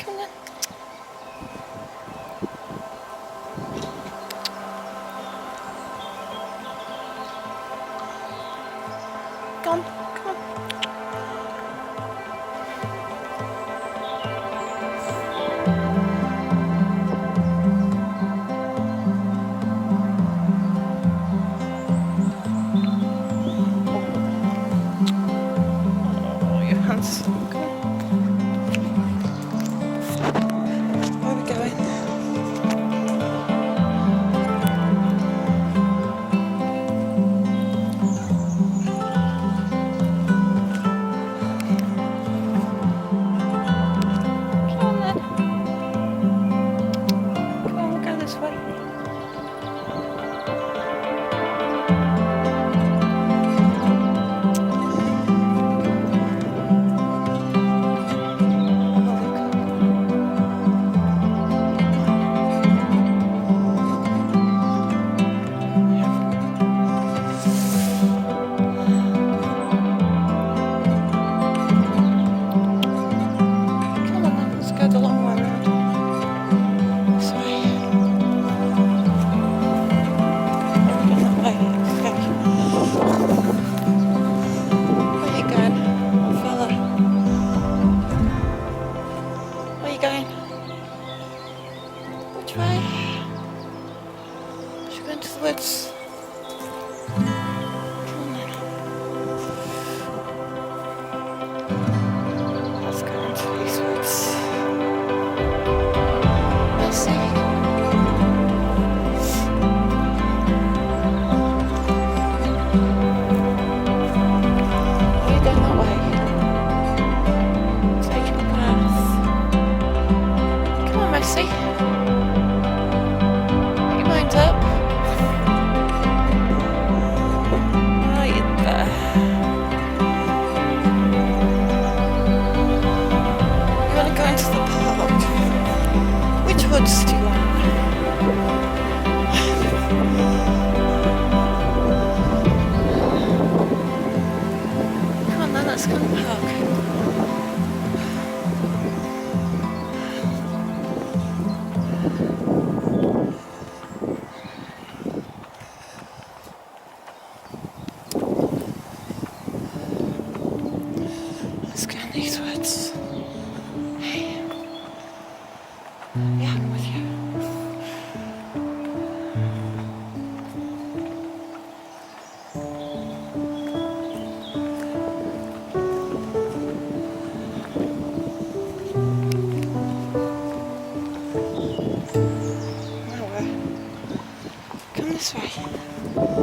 Come on. Go on, come on. Oh, your hands. Come on. Where are we going? Come on then. Come on, we'll go this way. Come on then, let's go the long way round. This way. Going that way, okay. Where you going, fella? Where you going? Which way? Should we go into the woods? Come on then. Let's go into these woods. Let's see. Are you going that way? Taking a path. Come on, Messi. Get your mind up. Right there. You want to go into the park? Which woods do you like? Come on then, let's go in the park. Let's go in these woods. Hey. Yeah, I'm with you. Now where? Come this way. Come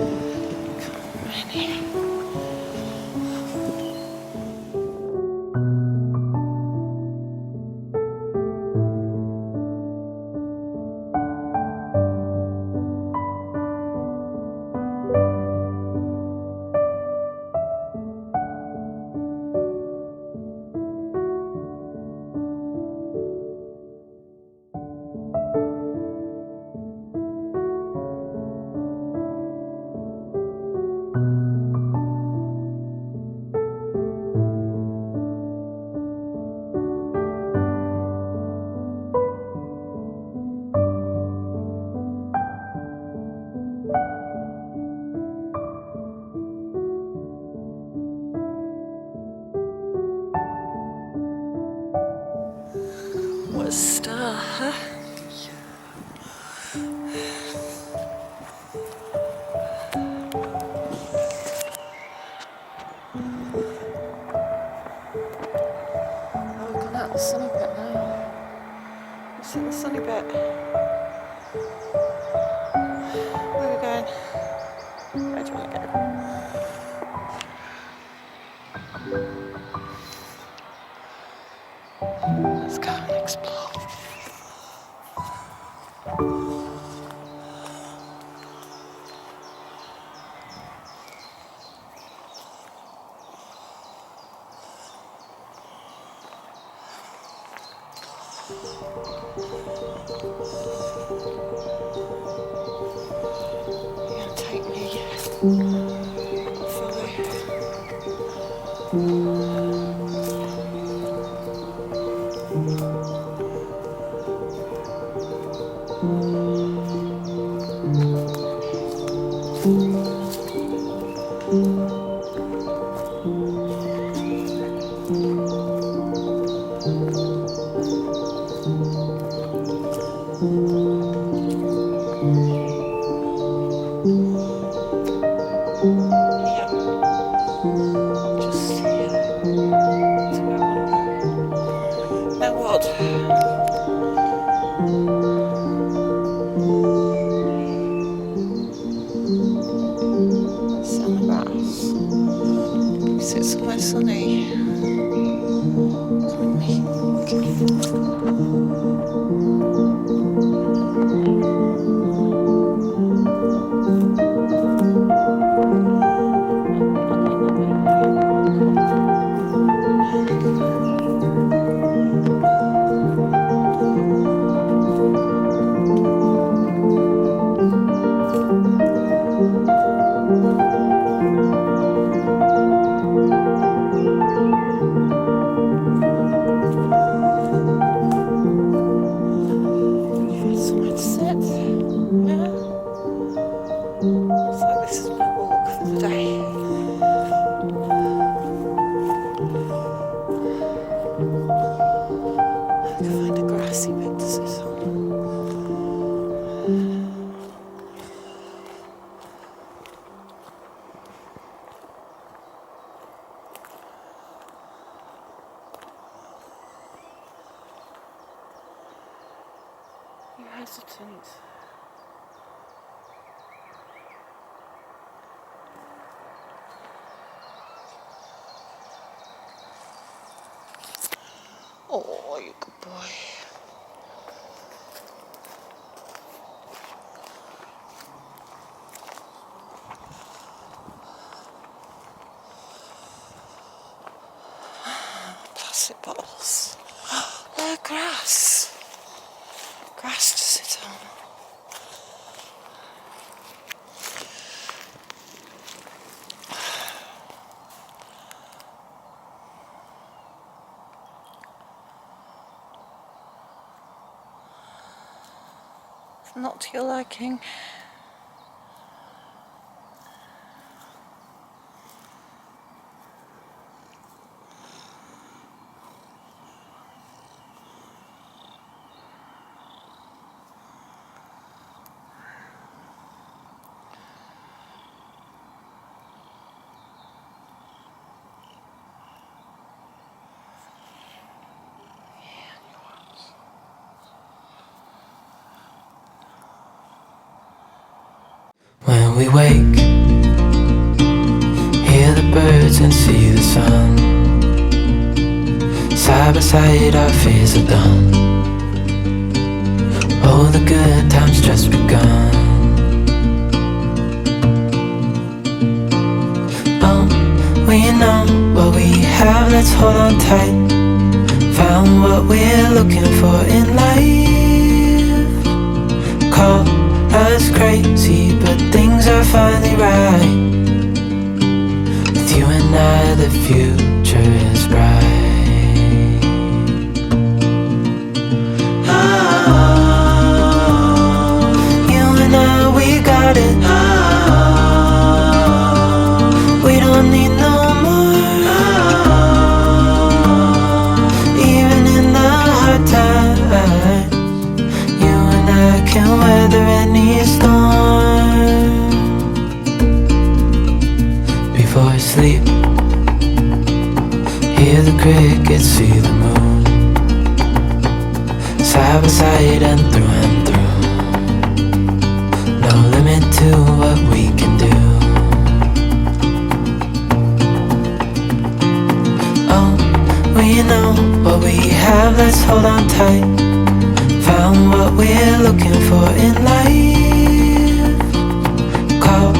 right here. What a star, huh? Oh, we've gone out the sunny bit now. Let's see the sunny bit. Where are we going? Where do you want to go? Let's go and explore. You're gonna take me. I'll follow. Hesitant. Oh, you good boy. Plastic bottles. Grass. Grass to sit on. Not to your liking. When we wake, hear the birds and see the sun. Side by side our fears are done. Oh, the good times just begun. Oh, we know what we have, let's hold on tight. Found what we're looking for in life. Call us crazy, but things are finally right. With you and I, the future is bright. Oh, you and I, we got it. Oh, we don't need no more. Oh, even in the hard times, you and I can weather any storm. Before I sleep, hear the crickets, see the moon. Side by side and through. No limit to what we can do. Oh, we know what we have, let's hold on tight. Found what we're looking for in life. Call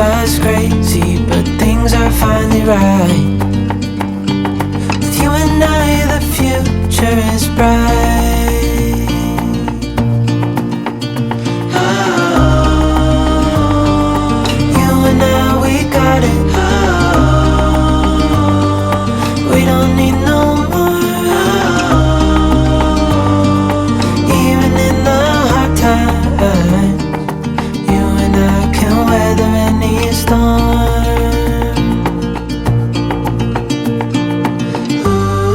us crazy, but things are finally right. With you and I, the future is bright. Oh, you and I, we got it. Oh, we don't need no more. Even in the hard times, you and I can weather any storm. Ooh.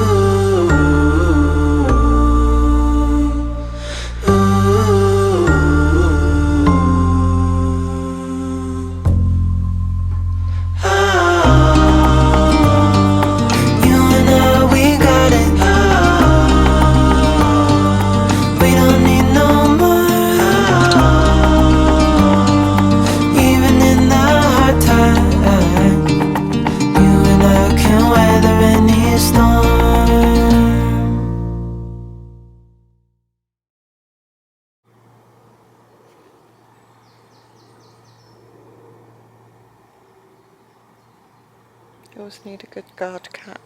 always need a good guard cat.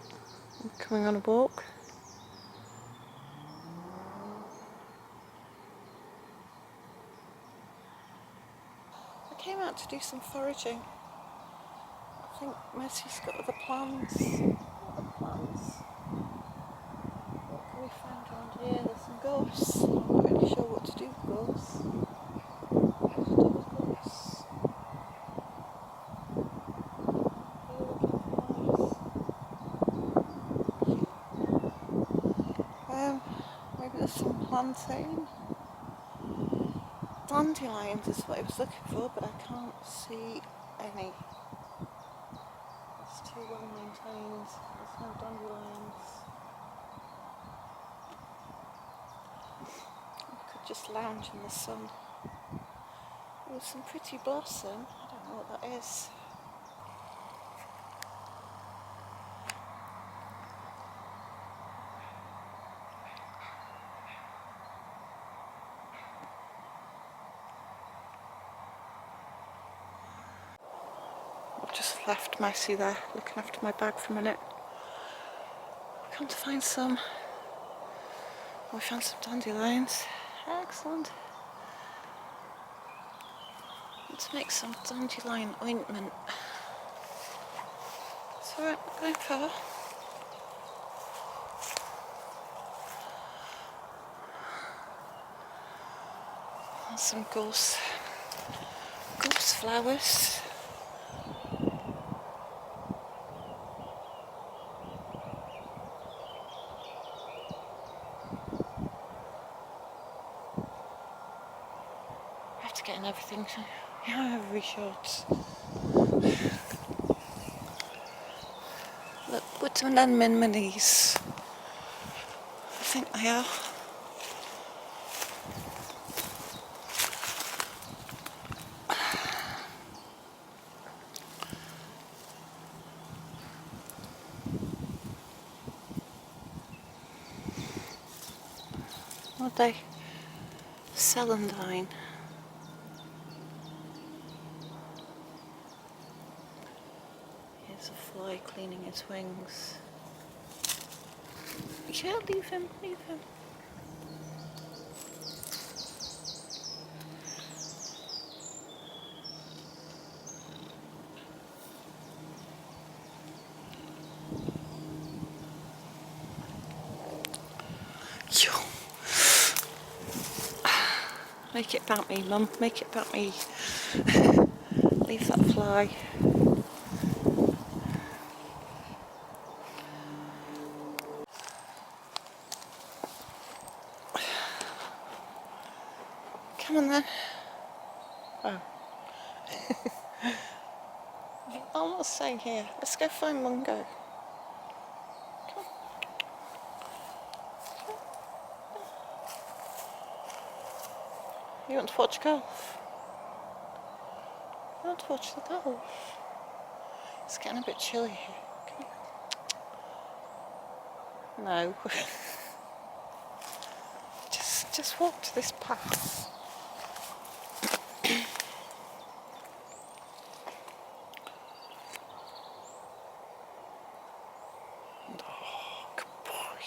I'm coming on a walk. I came out to do some foraging. I think Mercy's got other plans. What can we find around here? There's some gorse. I'm not really sure what to do with gorse. What to do with gorse? Are you looking for mice? Maybe there's some plantain. Dandelions is what I was looking for, but I can't see any. It's too well maintained. There's no dandelions. I could just lounge in the sun. There's some pretty blossom. I don't know what that is. I've just left Mercy there, looking after my bag for a minute. Come to find some. Oh, we found some dandelions. Excellent. Let's make some dandelion ointment. It's alright, not going far. And some gorse flowers. I have to get in everything. Yeah, every shot. Look, woodland anemones. I think they are. Are they? Celandine. Here's a fly cleaning his wings. Yeah, leave him, leave him. Make it about me, Mum. Make it about me. Leave that fly. Come on then. Oh. I'm almost staying here. Let's go find Mungo. Come on. You want to watch golf? You want to watch the golf? It's getting a bit chilly here. Come on. No. just walk to this path. Oh, good boy.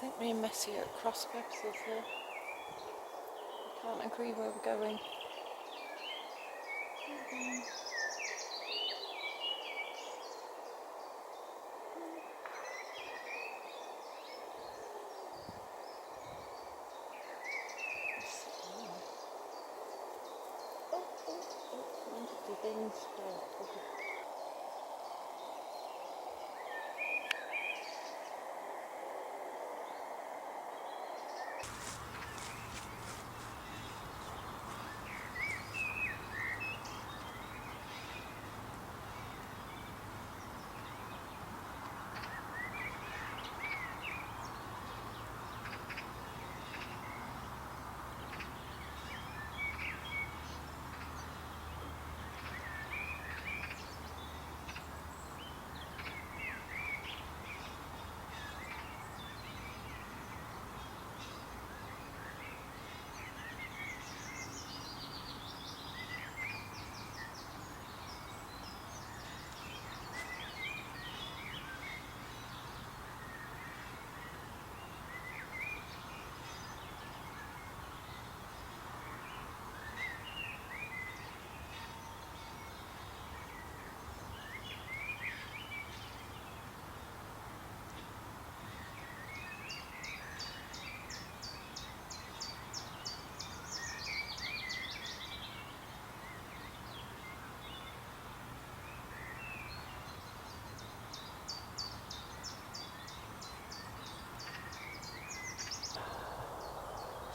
think me and Messi are at cross purposes here. I can't agree where we're going.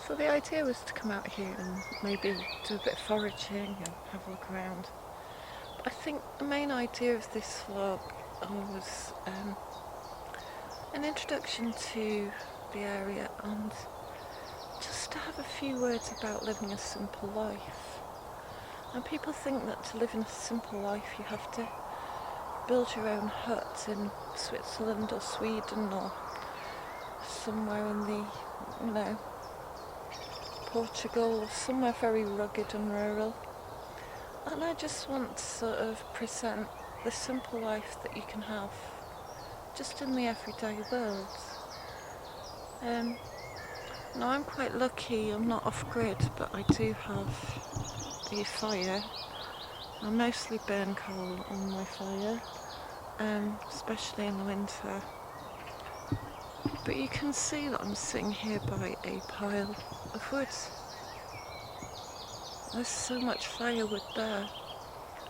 So the idea was to come out here and maybe do a bit of foraging and have a look around. But I think the main idea of this vlog was an introduction to the area and just to have a few words about living a simple life. And people think that to live in a simple life you have to build your own hut in Switzerland or Sweden or somewhere in the, you know, Portugal or somewhere very rugged and rural. And I just want to sort of present the simple life that you can have just in the everyday world. Now I'm quite lucky, I'm not off-grid, but I do have a fire. I mostly burn coal on my fire, especially in the winter. But you can see that I'm sitting here by a pile of wood. There's so much firewood there.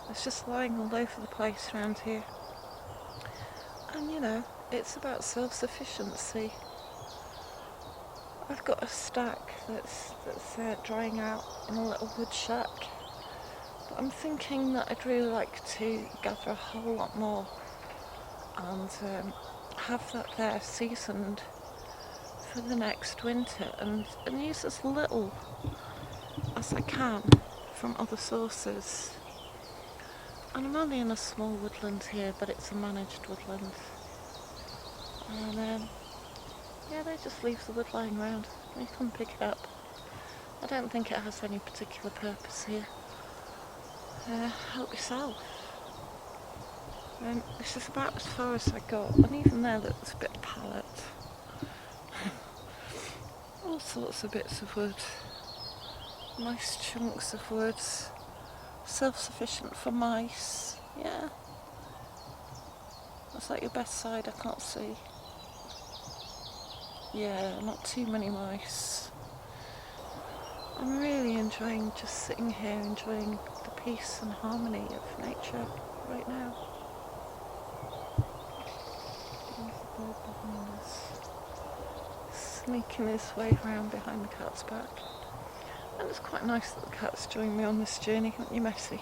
It's just lying all over the place around here. And you know, it's about self-sufficiency. I've got a stack that's drying out in a little wood shack. But I'm thinking that I'd really like to gather a whole lot more and have that there seasoned for the next winter and use as little as I can from other sources. And I'm only in a small woodland here, but it's a managed woodland. And yeah, they just leave the wood lying around. You can pick it up. I don't think it has any particular purpose here. Help yourself. This is about as far as I got, and even there there's a bit of pallet. All sorts of bits of wood. Nice chunks of wood. Self-sufficient for mice. Yeah. Is that your best side? I can't see. Yeah, not too many mice. I'm really enjoying just sitting here, enjoying the peace and harmony of nature right now. There's a bird behind us, sneaking his way around behind the cat's back. And it's quite nice that the cat's joined me on this journey, aren't you, Messi?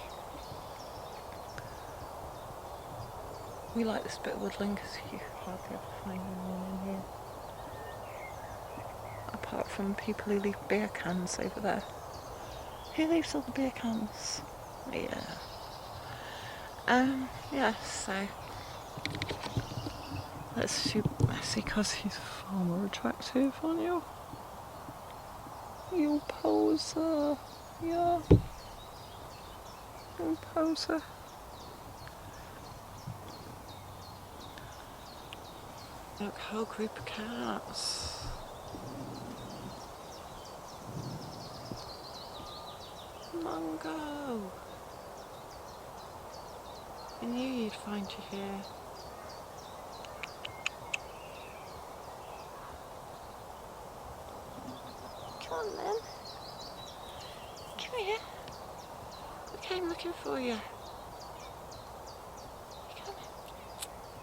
We like this bit of woodland because you hardly ever find anyone in here. Apart from people who leave beer cans over there. Who leaves all the beer cans? Yeah. Yeah, so let's shoot Messi because he's far more attractive, aren't you? You poser. Yeah. You poser. Look, whole group of cats. Mungo! I knew you'd find you here. Come on then. Come here. We came looking for you.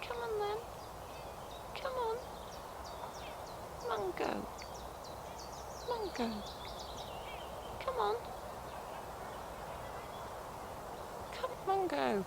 Come on then. Come on. Mungo. Mungo. Come on. Come, Mungo.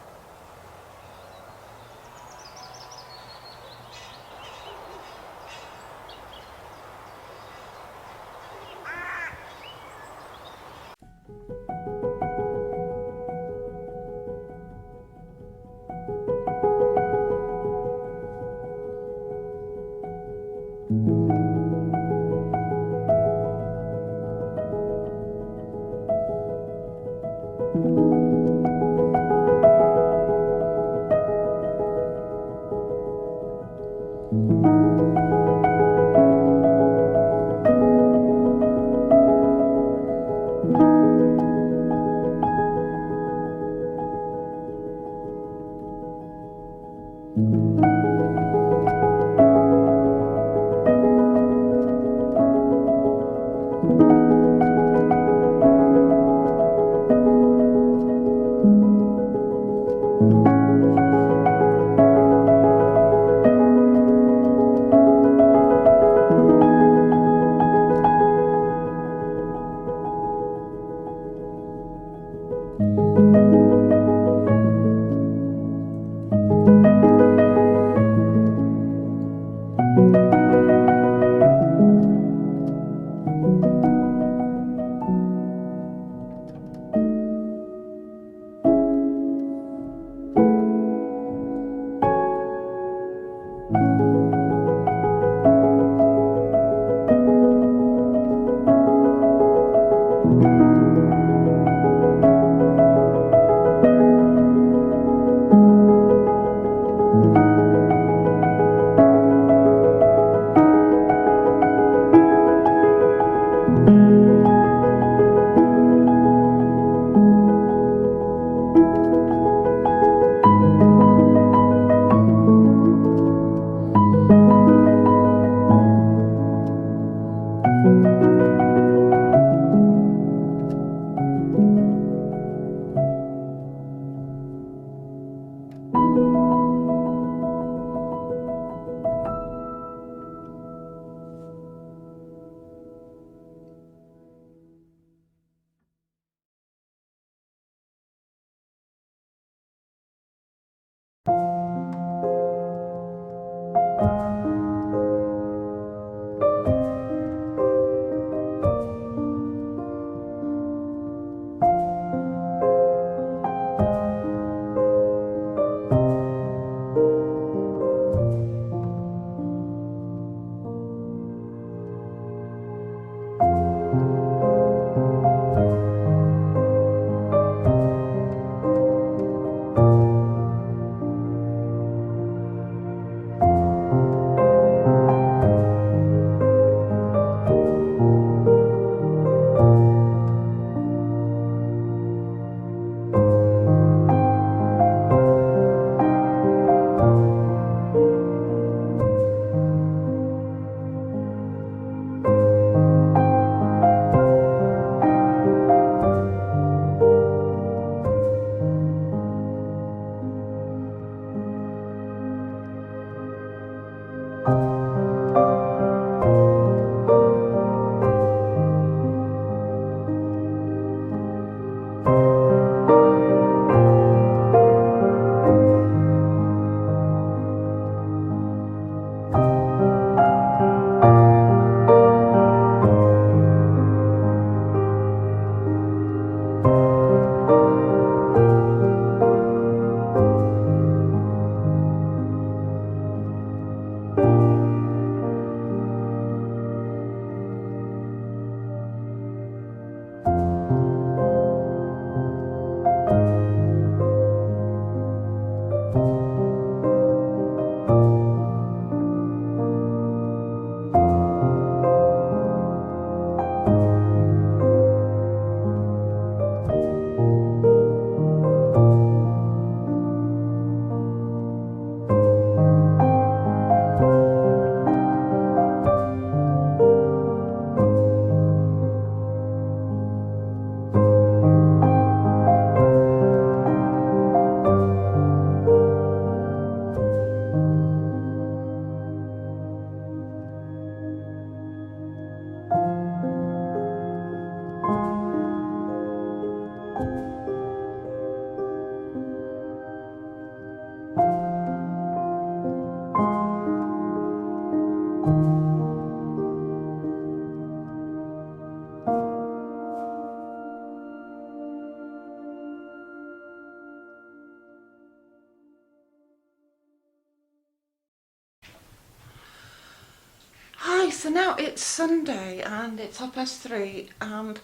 Hi, so now it's Sunday and it's 3:30 and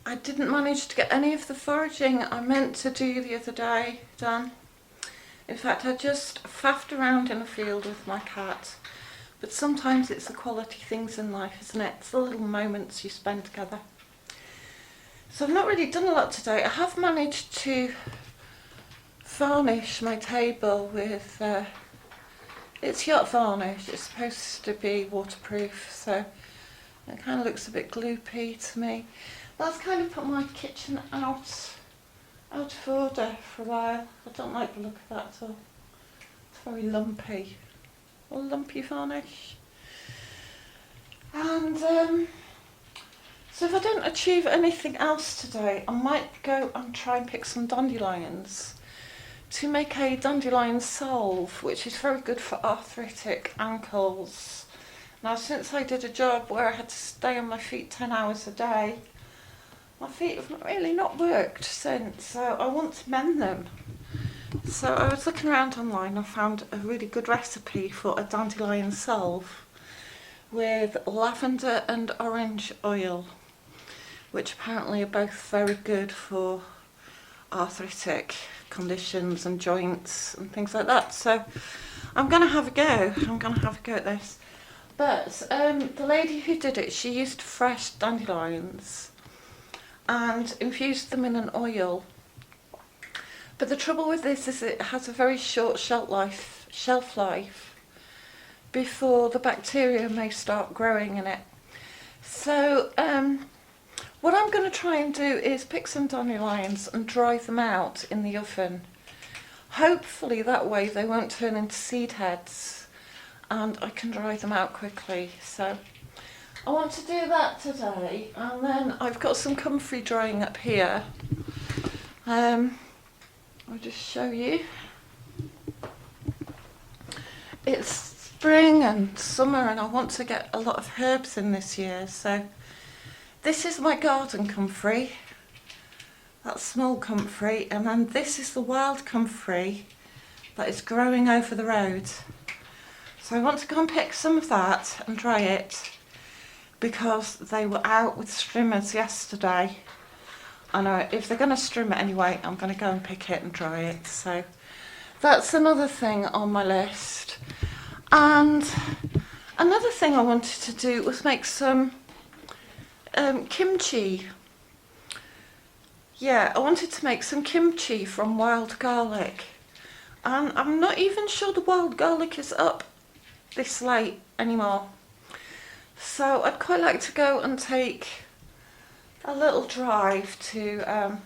I didn't manage to get any of the foraging I meant to do the other day done. In fact, I just faffed around in a field with my cat. But sometimes it's the quality things in life, isn't it? It's the little moments you spend together. So I've not really done a lot today. I have managed to varnish my table with, it's yacht varnish. It's supposed to be waterproof, so it kind of looks a bit gloopy to me. That's kind of put my kitchen out of order for a while. I don't like the look of that at all. It's very lumpy. Or lumpy varnish. And so if I don't achieve anything else today, I might go and try and pick some dandelions to make a dandelion salve, which is very good for arthritic ankles. Now, since I did a job where I had to stay on my feet 10 hours a day, my feet have really not worked since, so I want to mend them. So I was looking around online and found a really good recipe for a dandelion salve with lavender and orange oil, which apparently are both very good for arthritic conditions and joints and things like that. So I'm going to have a go. I'm going to have a go at this. But the lady who did it, she used fresh dandelions and infused them in an oil. But the trouble with this is it has a very short shelf life before the bacteria may start growing in it. So what I'm going to try and do is pick some dandelions and dry them out in the oven. Hopefully that way they won't turn into seed heads and I can dry them out quickly. So I want to do that today, and then I've got some comfrey drying up here. I'll just show you. It's spring and summer and I want to get a lot of herbs in this year, so this is my garden comfrey, that small comfrey, and then this is the wild comfrey that is growing over the road. So I want to go and pick some of that and dry it because they were out with strimmers yesterday. I know if they're going to strim it anyway, I'm going to go and pick it and dry it. So that's another thing on my list. And another thing I wanted to do was make some kimchi. Yeah, I wanted to make some kimchi from wild garlic. And I'm not even sure the wild garlic is up this late anymore. So I'd quite like to go and take a little drive to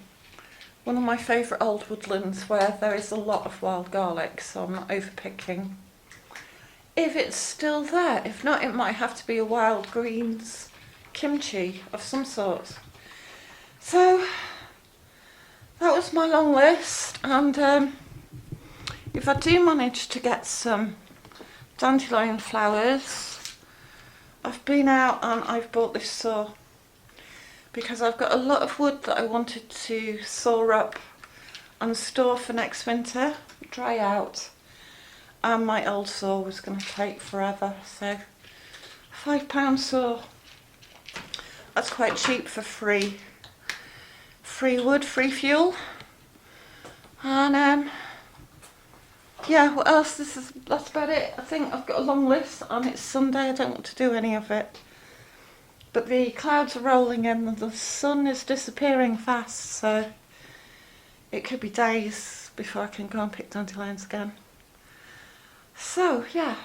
one of my favourite old woodlands where there is a lot of wild garlic, so I'm not overpicking. If it's still there, if not, it might have to be a wild greens kimchi of some sort. So that was my long list, and if I do manage to get some dandelion flowers, I've been out and I've bought this saw because I've got a lot of wood that I wanted to saw up and store for next winter, dry out, and my old saw was going to take forever, so £5 saw, that's quite cheap for free wood, free fuel. And yeah, what else? That's about it. I think I've got a long list and it's Sunday, I don't want to do any of it. But the clouds are rolling in and the sun is disappearing fast, so it could be days before I can go and pick dandelions again. So yeah,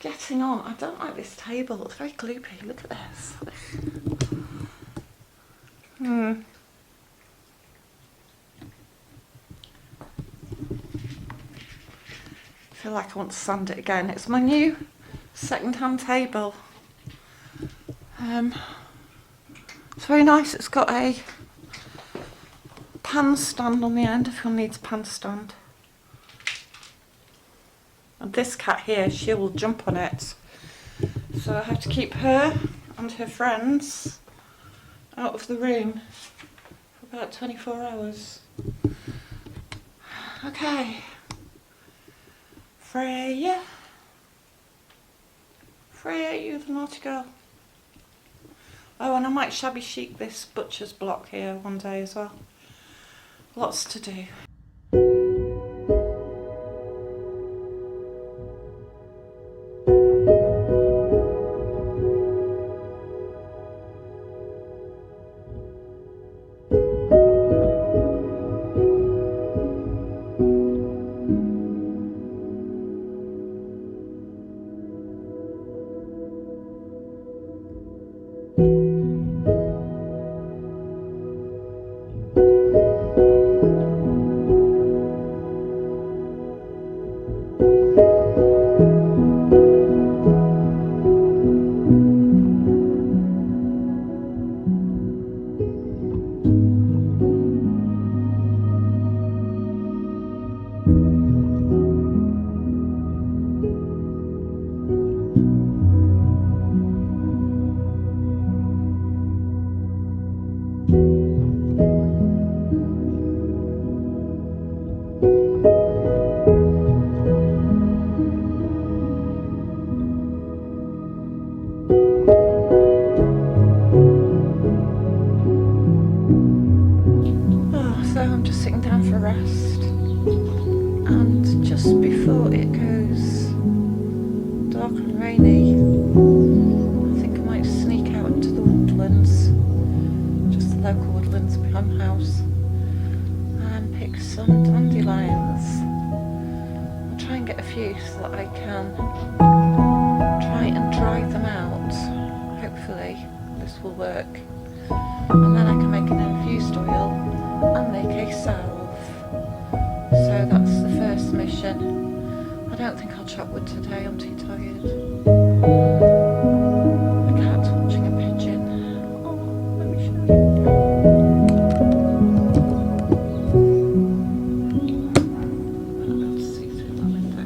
getting on. I don't like this table, it's very gloopy. Look at this. I feel like I want to sand it again. It's my new second-hand table. It's very nice. It's got a pan stand on the end if one needs a pan stand. And this cat here, she will jump on it. So I have to keep her and her friends out of the room for about 24 hours. Okay. Freya. Freya, you the naughty girl. Oh, and I might shabby chic this butcher's block here one day as well. Lots to do. So I'm just sitting down for a rest, and just before it goes dark and rainy, I think I might sneak out into the woodlands, just the local woodlands behind my house, and pick some dandelions. I'll try and get a few so that I can try and dry them out. Hopefully this will work, and then I can make an infused oil and make a salve. So that's the first mission. I don't think I'll chop wood today, I'm too tired. The cat's watching a pigeon. Oh, let me show you. I might be able to see through that window.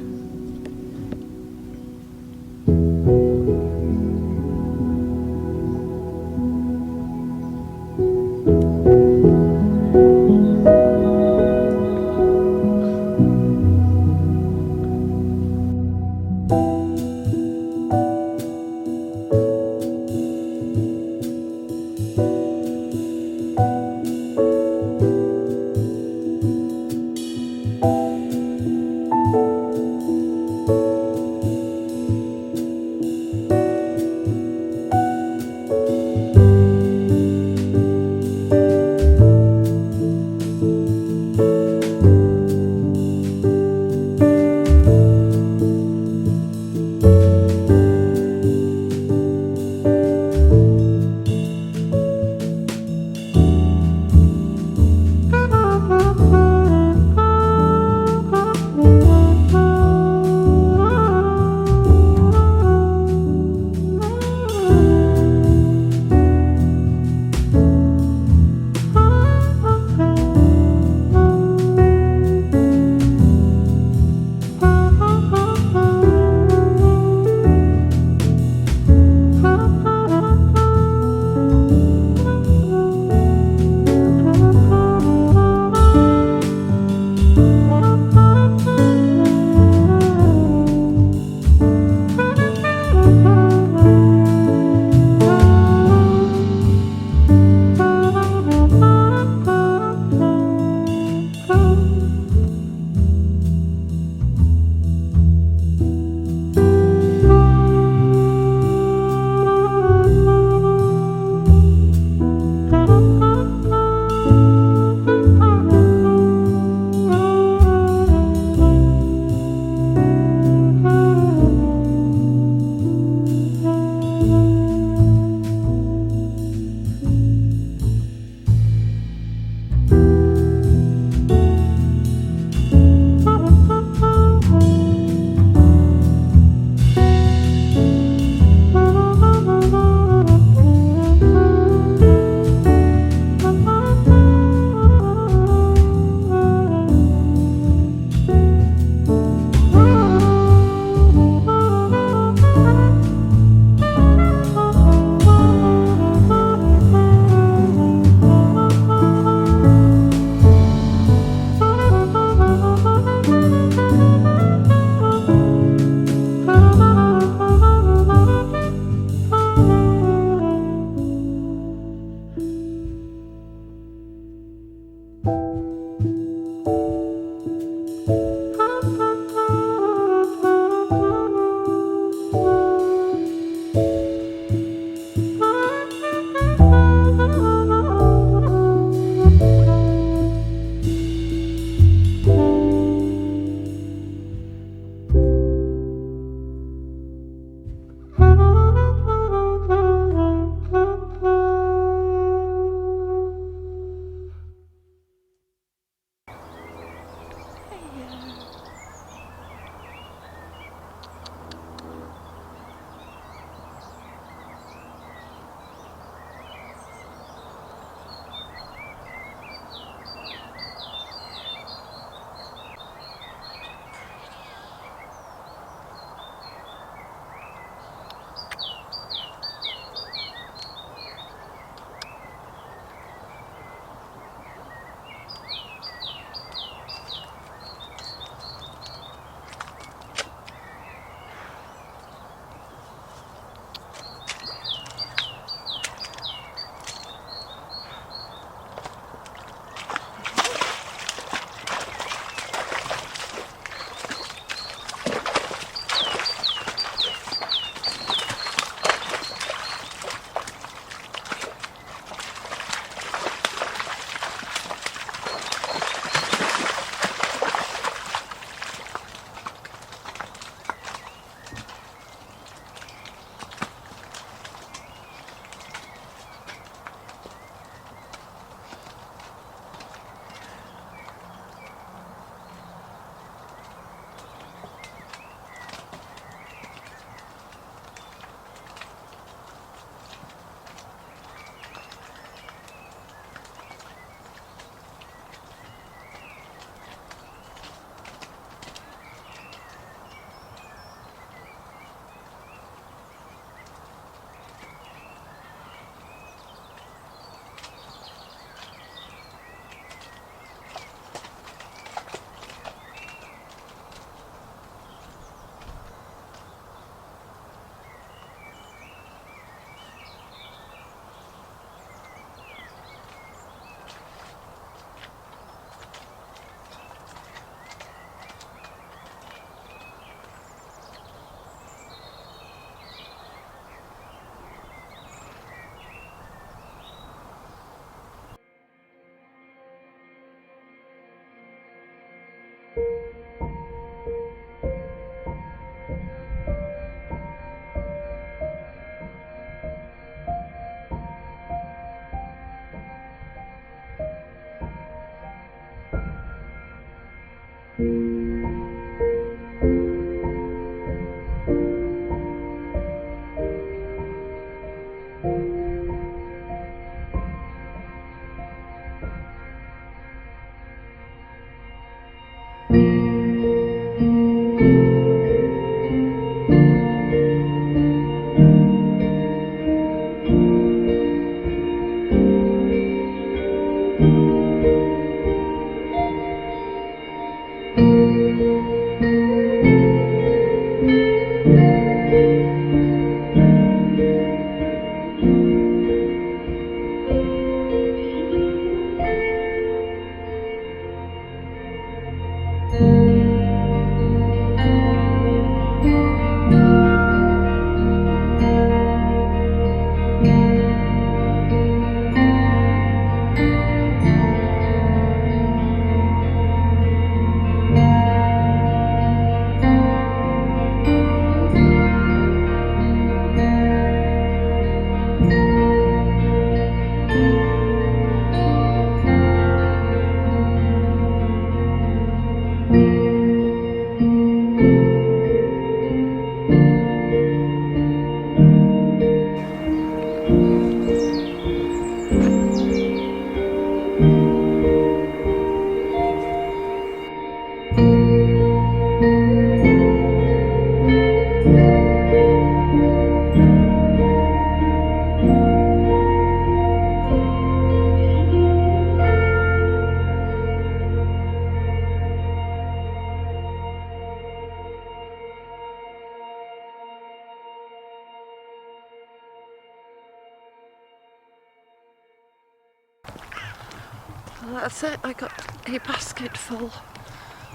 So that's it, I got a basket full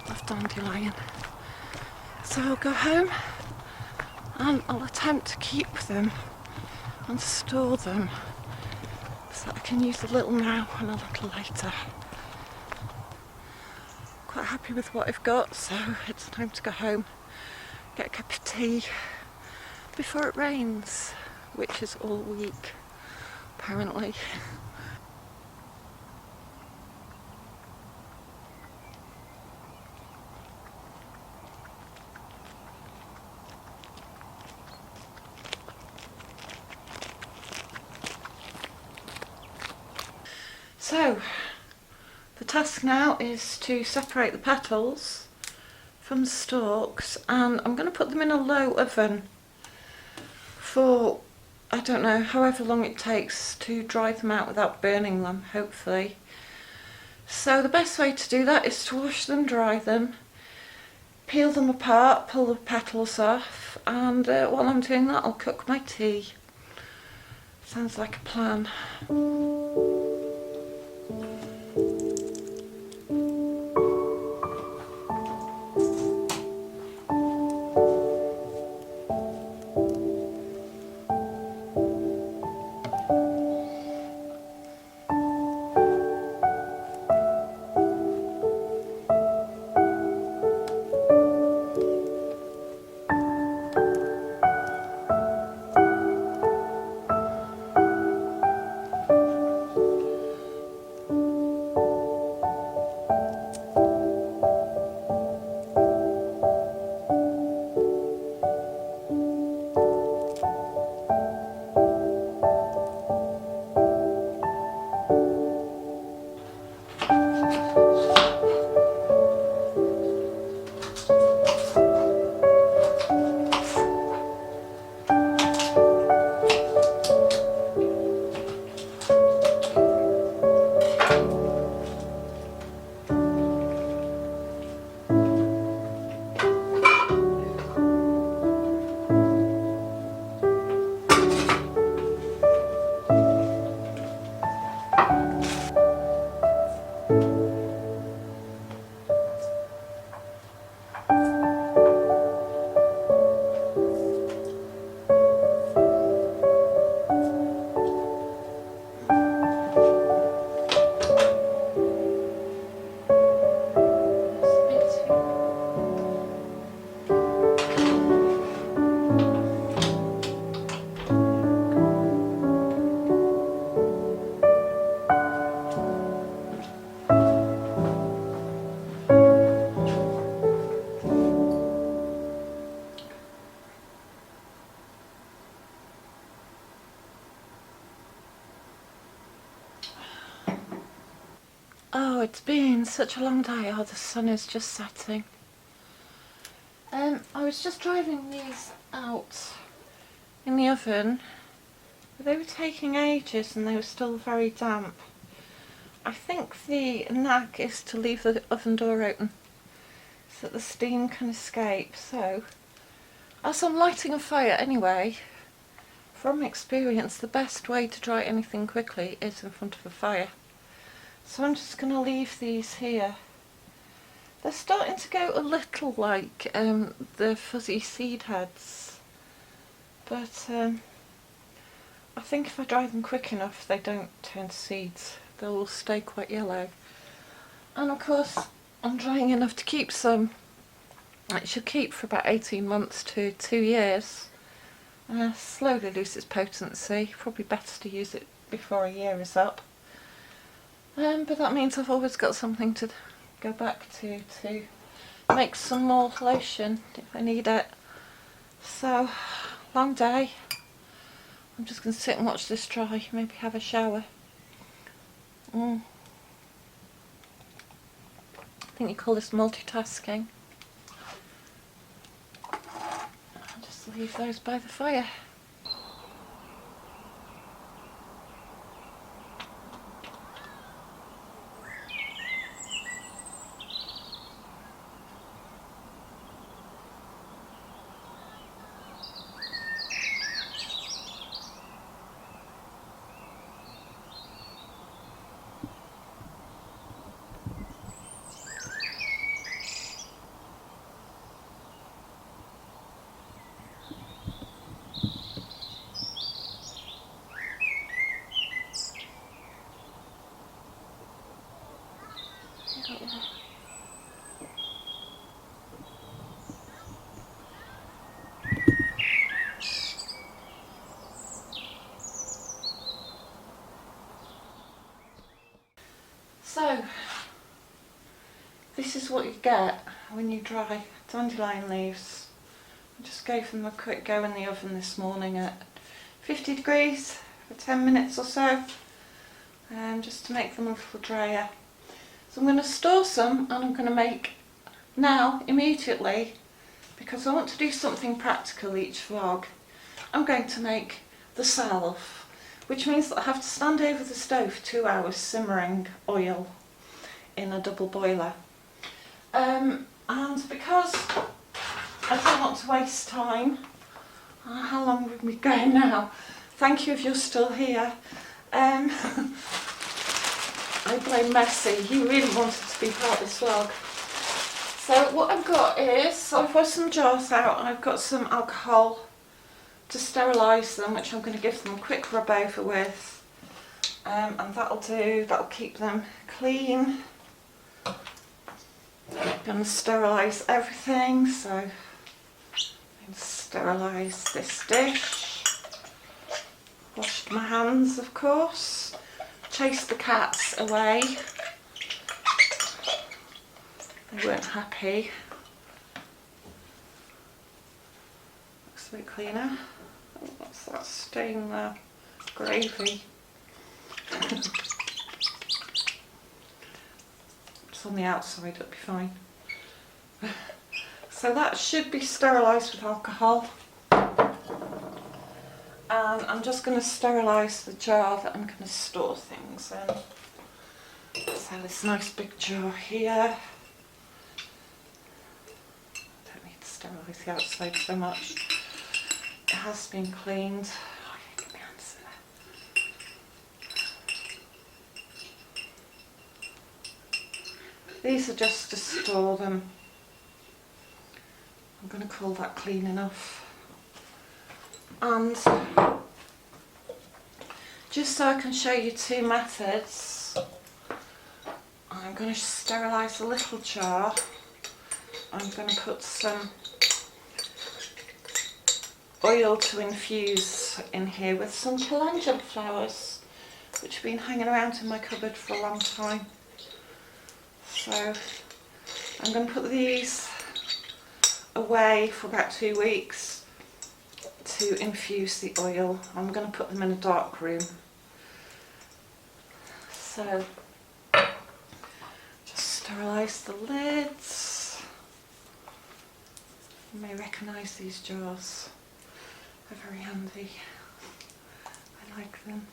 of dandelion. So I'll go home and I'll attempt to keep them and store them so I can use a little now and a little later. Quite happy with what I've got, so it's time to go home, get a cup of tea before it rains, which is all week apparently. So the task now is to separate the petals from the stalks, and I'm going to put them in a low oven for, I don't know, however long it takes to dry them out without burning them, hopefully. So the best way to do that is to wash them, dry them, peel them apart, pull the petals off, and while I'm doing that I'll cook my tea. Sounds like a plan. Oh, it's been such a long day. Oh, the sun is just setting. I was just driving these out in the oven. They were taking ages and they were still very damp. I think the knack is to leave the oven door open so that the steam can escape. So, as I'm lighting a fire anyway, from experience the best way to dry anything quickly is in front of a fire. So I'm just going to leave these here. They're starting to go a little like the fuzzy seed heads, but I think if I dry them quick enough they don't turn to seeds. They'll stay quite yellow. And of course I'm drying enough to keep some. It should keep for about 18 months to 2 years. Slowly lose its potency. Probably better to use it before a year is up. But that means I've always got something to go back to make some more lotion if I need it. So, long day. I'm just going to sit and watch this dry, maybe have a shower. I think you call this multitasking. I'll just leave those by the fire. is what you get when you dry dandelion leaves. I just gave them a quick go in the oven this morning at 50 degrees for 10 minutes or so, just to make them a little drier. So I'm going to store some, and I'm going to make now, immediately, because I want to do something practical each vlog, I'm going to make the salve, which means that I have to stand over the stove for 2 hours simmering oil in a double boiler. And because I don't want to waste time, how long have we going now? Thank you if you're still here. I blame Messi, he really wanted to be part of this vlog. So what I've got is, so I've got some jars out, and I've got some alcohol to sterilise them, which I'm going to give them a quick rub over with, and that'll keep them clean. I'm going to sterilise everything, so I'm going to sterilise this dish. Washed my hands, of course. Chased the cats away. They weren't happy. Looks a bit cleaner. Oh, what's that stain there? Gravy. It's on the outside, it'll be fine. So that should be sterilised with alcohol. And I'm just going to sterilise the jar that I'm going to store things in. So this nice big jar here. Don't need to sterilise the outside so much. It has been cleaned. Oh, yeah, get my hands in there. These are just to store them. I'm going to call that clean enough. And just so I can show you two methods, I'm going to sterilise a little jar. I'm going to put some oil to infuse in here with some calendula flowers, which have been hanging around in my cupboard for a long time. So I'm going to put these away for about 2 weeks to infuse the oil. I'm going to put them in a dark room. So just sterilise the lids. You may recognise these jars. They're very handy. I like them.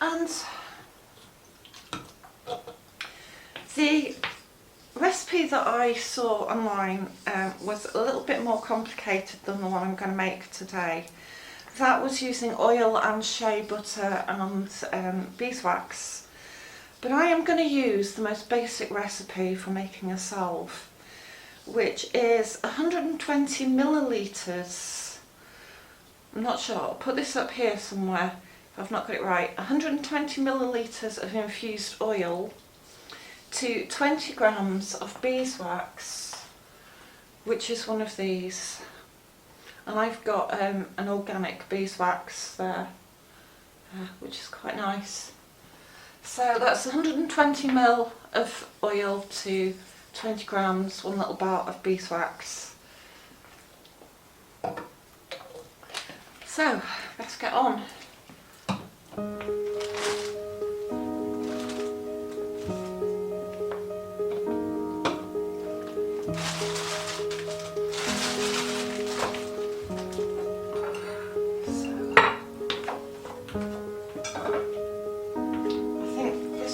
And the recipe that I saw online was a little bit more complicated than the one I'm going to make today. That was using oil and shea butter and beeswax. But I am going to use the most basic recipe for making a salve, which is 120 millilitres. I'm not sure, I'll put this up here somewhere if I've not got it right. 120 millilitres of infused oil to 20 grams of beeswax, which is one of these. And I've got an organic beeswax there, which is quite nice. So that's 120 ml of oil to 20 grams, one little bar of beeswax. So let's get on.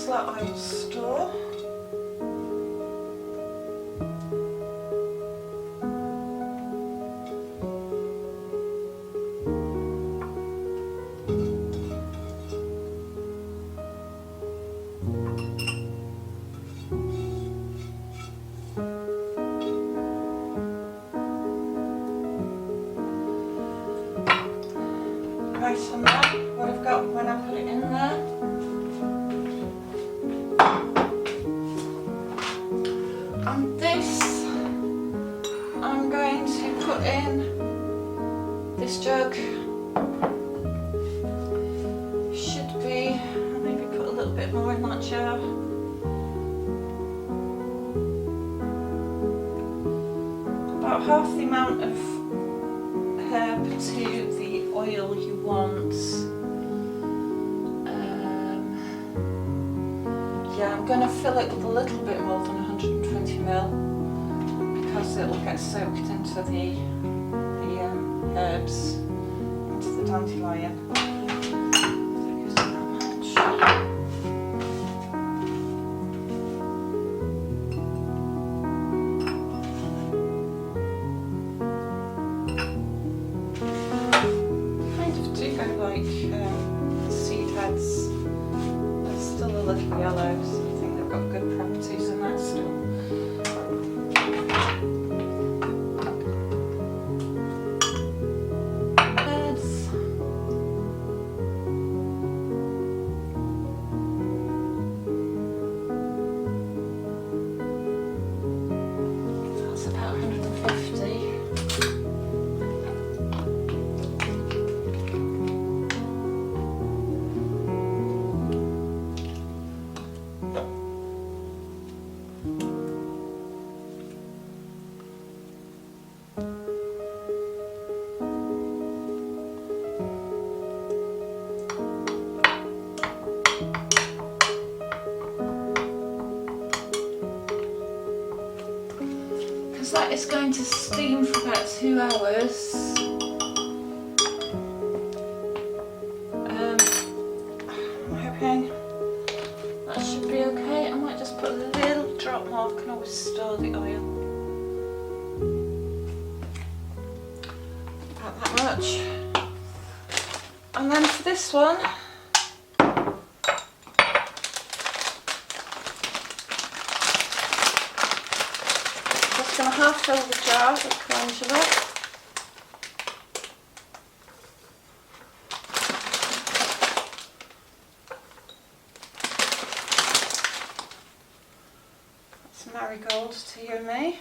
I will store. Right on there, what I've got when I put it in there. And this, I'm going to put in this jug. Should be, I'll maybe put a little bit more in that jar. About half the amount of herb to the oil you want. Yeah, I'm going to fill it with a little bit more than 120ml because it will get soaked into the herbs, into the dandelion. Kind of do go like seed heads. They're still a little yellow, so I think they've got good properties in that still. That's about 150. That is going to steam for about 2 hours. I'm hoping that should be okay. I might just put a little drop more, I can always store the oil. About that much. And then for this one, I'm going to half fill the jar with calendula. That's marigold to you and me.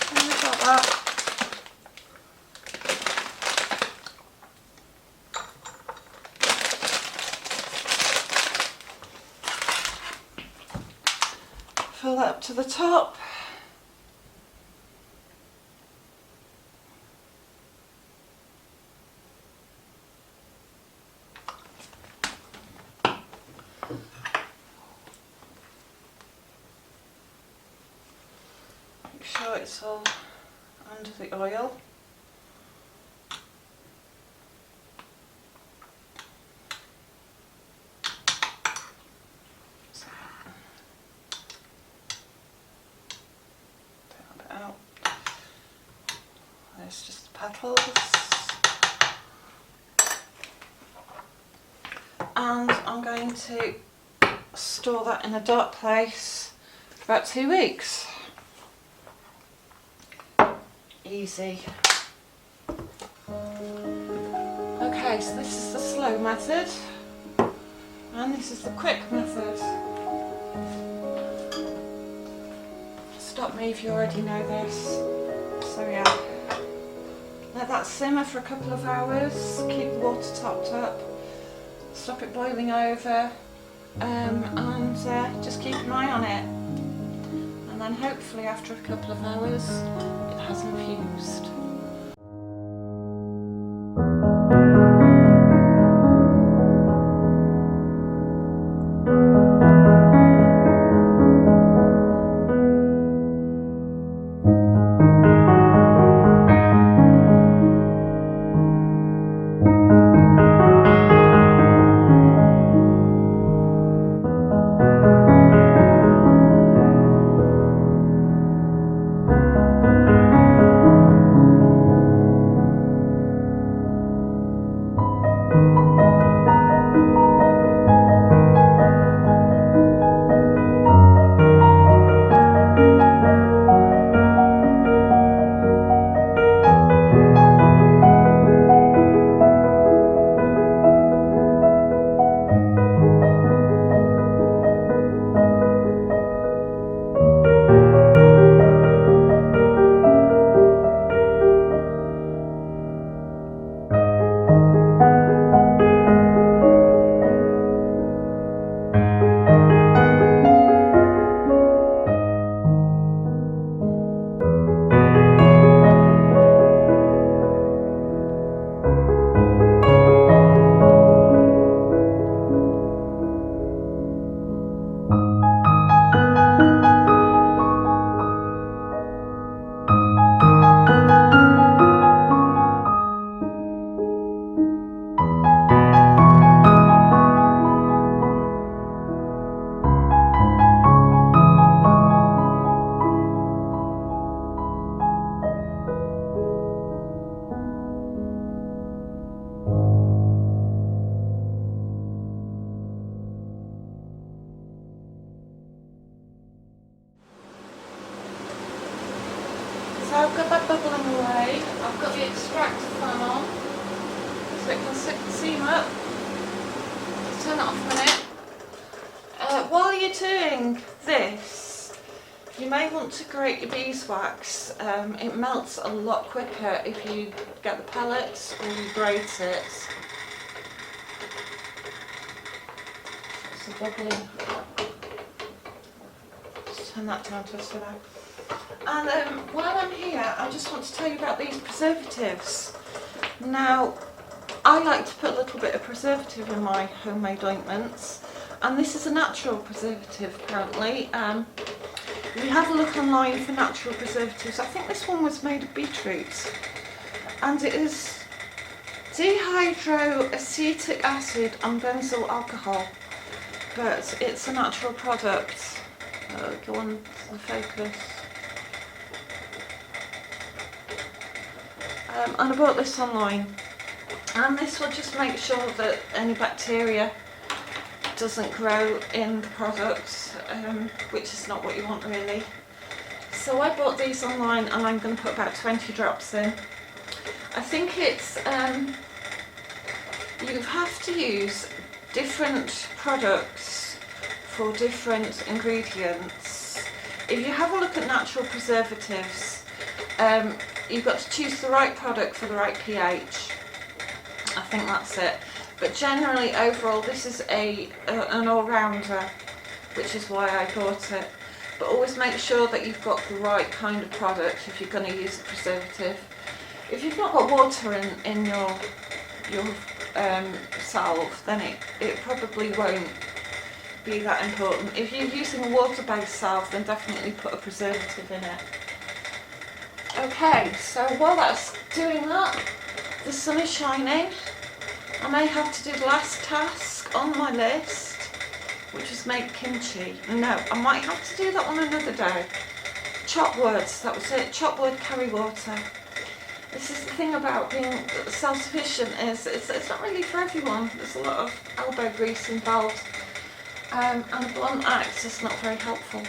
And we've got that. Fill that up to the top. Make sure it's all under the oil. There's just the petals. And I'm going to store that in a dark place for about 2 weeks. Easy. Okay, so this is the slow method and this is the quick method. Stop me if you already know this. So yeah. Let that simmer for a couple of hours, keep the water topped up, stop it boiling over, and just keep an eye on it. And then hopefully after a couple of hours it has infused. I've got the extractor fan on so it can steam up. Let's turn it off a minute. While you're doing this, you may want to grate your beeswax. It melts a lot quicker if you get the pellets or you grate it. It's a bubbling. Just turn that down to a simmer. And while I'm here, I just want to tell you about these preservatives. Now, I like to put a little bit of preservative in my homemade ointments, and this is a natural preservative apparently. If you have a look online for natural preservatives, I think this one was made of beetroot, and it is dehydroacetic acid and benzyl alcohol, but it's a natural product. Go on to the focus. And I bought this online, and this will just make sure that any bacteria doesn't grow in the products, which is not what you want really. So I bought these online, and I'm going to put about 20 drops in. I think it's, you have to use different products for different ingredients. If you have a look at natural preservatives, you've got to choose the right product for the right pH. I think that's it. But generally, overall, this is an all-rounder, which is why I bought it. But always make sure that you've got the right kind of product if you're going to use a preservative. If you've not got water in your salve, then it probably won't be that important. If you're using a water-based salve, then definitely put a preservative in it. Okay, so while that's doing that, the sun is shining. I may have to do the last task on my list, which is make kimchi. No, I might have to do that on another day. Chop wood, that was it. Chop wood, curry water. This is the thing about being self-sufficient, is it's not really for everyone. There's a lot of elbow grease involved, and a blunt axe is not very helpful.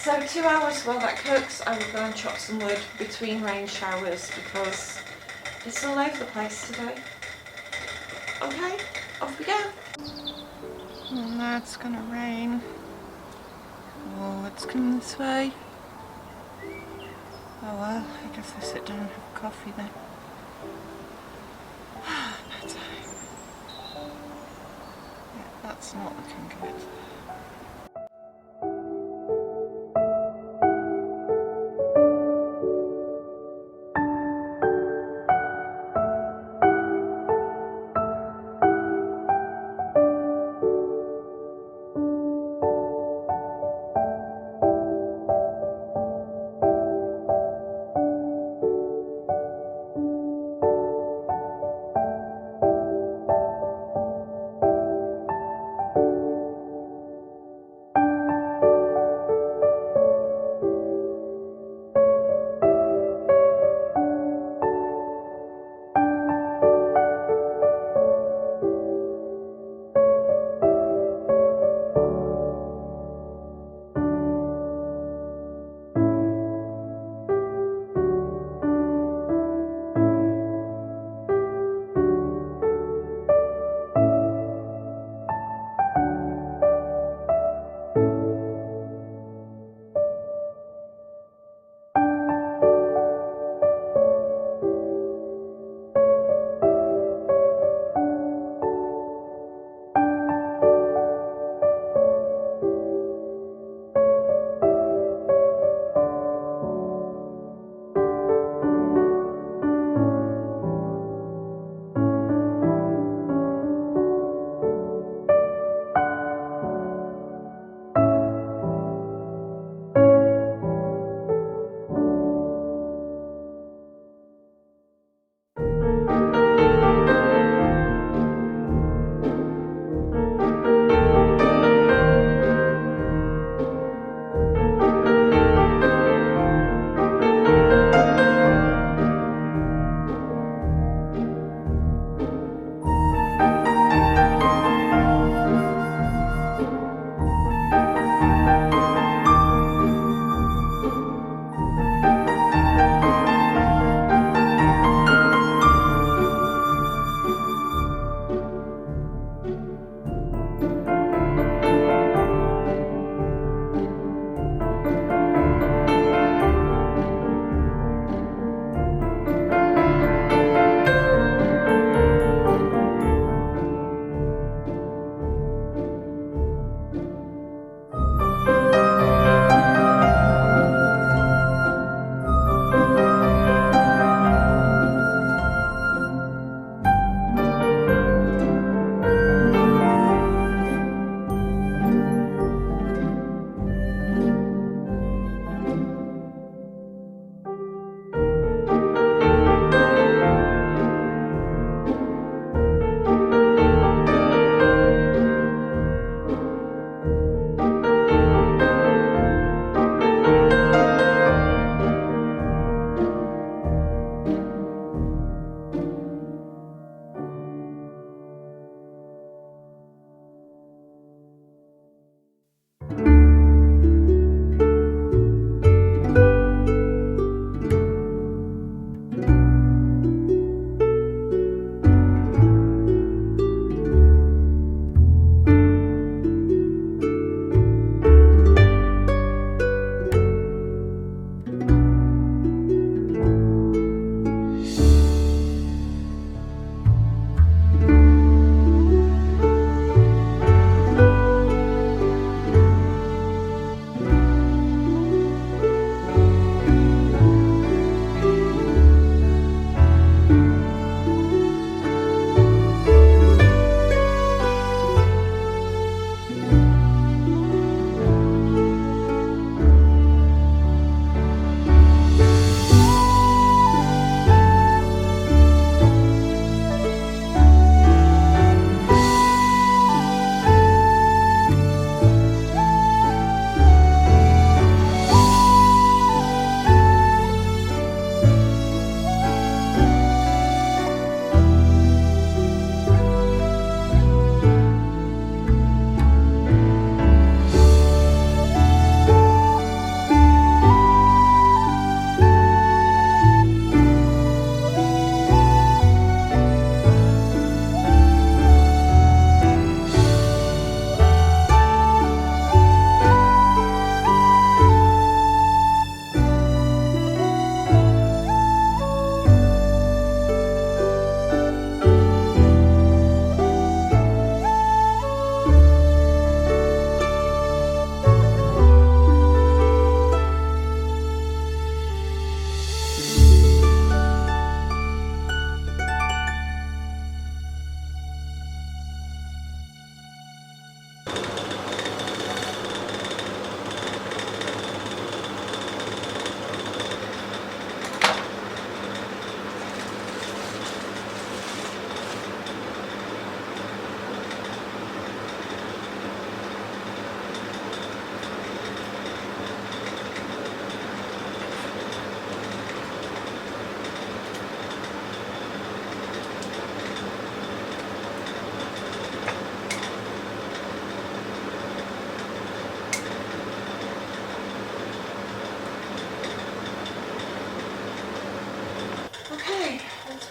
So 2 hours while that cooks, I will go and chop some wood between rain showers because it's all over the place today. Okay, off we go. Oh, now it's gonna rain. Oh, it's coming this way. Oh well, I guess I sit down and have a coffee then. Bedtime. Yeah, that's not looking good.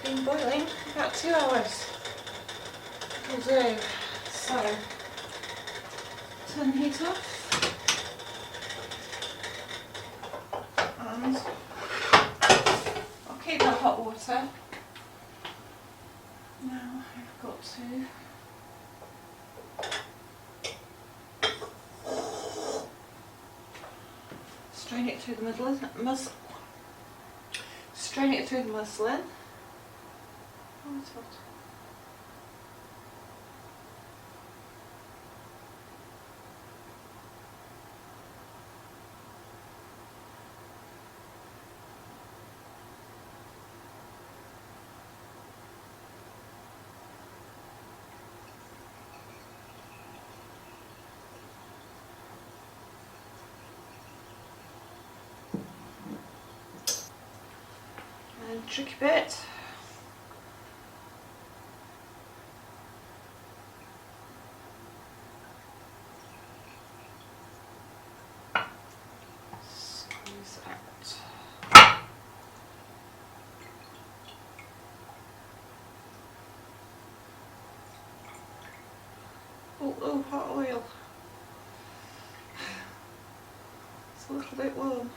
been boiling about 2 hours. Will do. So, turn the heat off. And I'll keep that hot water. Now I've got to strain it through the strain it through the muslin. Oh, it's hot. And tricky bit. Squeeze out. Oh, hot oil. It's a little bit warm.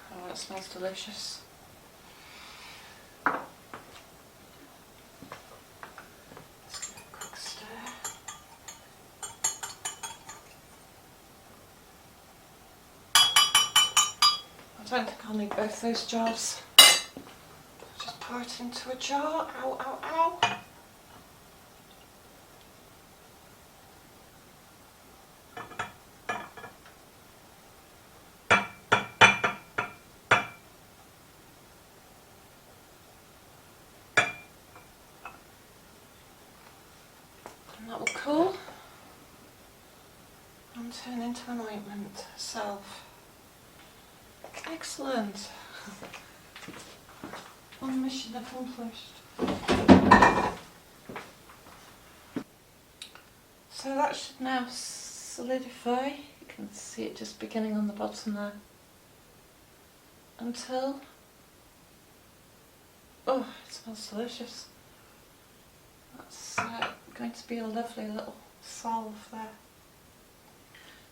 Oh, it smells delicious. Let's give it a quick stir. I don't think I'll need both those jars. Just pour it into a jar. Ow, ow, ow. And that will cool and turn into an ointment. Salve. Excellent. One mission accomplished. So that should now solidify. You can see it just beginning on the bottom there. Until, oh, it smells delicious. That's going to be a lovely little salve there.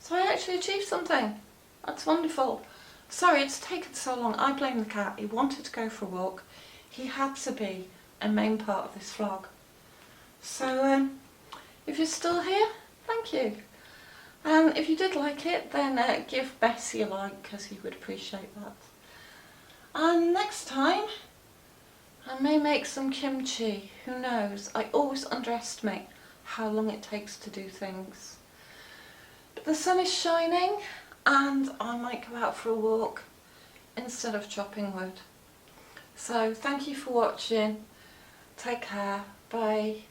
So I actually achieved something. That's wonderful. Sorry it's taken so long. I blame the cat. He wanted to go for a walk. He had to be a main part of this vlog. So if you're still here, thank you. And if you did like it, then give Bessie a like, because he would appreciate that. And next time, I may make some kimchi. Who knows? I always underestimate how long it takes to do things. But the sun is shining, and I might go out for a walk instead of chopping wood. So thank you for watching. Take care. Bye.